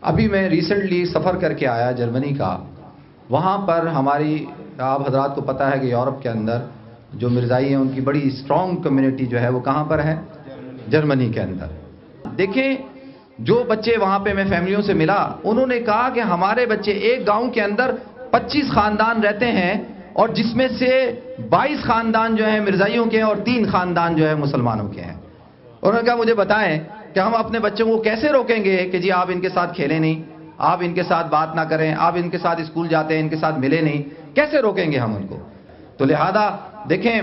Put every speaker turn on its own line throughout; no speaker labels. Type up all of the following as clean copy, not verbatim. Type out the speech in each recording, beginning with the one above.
ابھی میں ریسنٹلی سفر کر کے آیا جرمنی کا. وہاں پر ہماری آپ حضرات کو پتہ ہے کہ یورپ کے اندر جو مرزائی ہیں ان کی بڑی اسٹرانگ کمیونٹی جو ہے وہ کہاں پر ہے؟ جرمنی کے اندر. دیکھیں جو بچے وہاں پہ میں فیملیوں سے ملا انہوں نے کہا کہ ہمارے بچے ایک گاؤں کے اندر 25 خاندان رہتے ہیں اور جس میں سے 22 خاندان جو ہیں مرزائیوں کے ہیں اور 3 خاندان جو ہے مسلمانوں کے ہیں. انہوں نے کہا مجھے بتائیں کہ ہم اپنے بچوں کو کیسے روکیں گے کہ جی آپ ان کے ساتھ کھیلیں نہیں, آپ ان کے ساتھ بات نہ کریں, آپ ان کے ساتھ اسکول جاتے ہیں ان کے ساتھ ملے نہیں, کیسے روکیں گے ہم ان کو؟ تو لہذا دیکھیں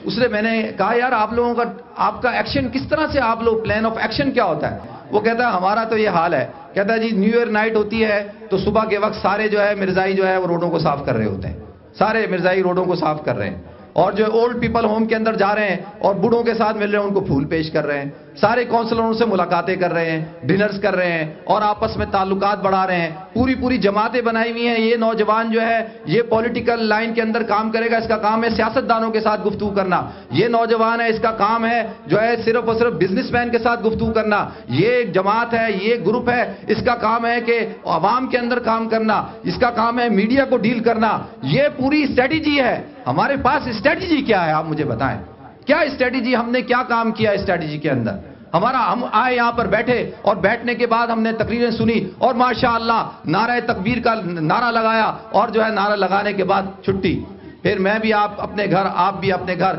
اس نے میں نے کہا یار آپ لوگوں کا آپ کا ایکشن کس طرح سے, آپ لوگ پلان آف ایکشن کیا ہوتا ہے؟ وہ کہتا ہے ہمارا تو یہ حال ہے, کہتا ہے جی نیو ایئر نائٹ ہوتی ہے تو صبح کے وقت سارے جو ہے مرزائی جو ہے وہ روڈوں کو صاف کر رہے ہوتے ہیں, سارے مرزائی روڈوں کو صاف کر رہے ہیں, اور جو اولڈ پیپل ہوم کے اندر جا رہے ہیں اور بوڑھوں کے ساتھ مل رہے ہیں ان کو پھول پیش کر رہے ہیں, سارے کونسلروں سے ملاقاتیں کر رہے ہیں, ڈنرز کر رہے ہیں اور آپس میں تعلقات بڑھا رہے ہیں. پوری جماعتیں بنائی ہوئی ہیں. یہ نوجوان جو ہے یہ پولیٹیکل لائن کے اندر کام کرے گا, اس کا کام ہے سیاستدانوں کے ساتھ گفتگو کرنا. یہ نوجوان ہے اس کا کام ہے جو ہے صرف اور صرف بزنس مین کے ساتھ گفتگو کرنا. یہ ایک جماعت ہے, یہ ایک گروپ ہے, اس کا کام ہے کہ عوام کے اندر کام کرنا, اس کا کام ہے میڈیا کو ڈیل کرنا. یہ پوری اسٹریٹجی ہے. ہمارے پاس اسٹریٹجی کیا ہے آپ مجھے بتائیں, کیا اسٹریٹجی, ہم نے کیا کام کیا اسٹریٹجی کے اندر؟ ہم آئے یہاں پر بیٹھے اور بیٹھنے کے بعد ہم نے تقریریں سنی اور ماشاءاللہ نعرہ تکبیر کا نعرہ لگایا اور جو ہے نعرہ لگانے کے بعد چھٹی. پھر میں بھی آپ اپنے گھر, آپ بھی اپنے گھر.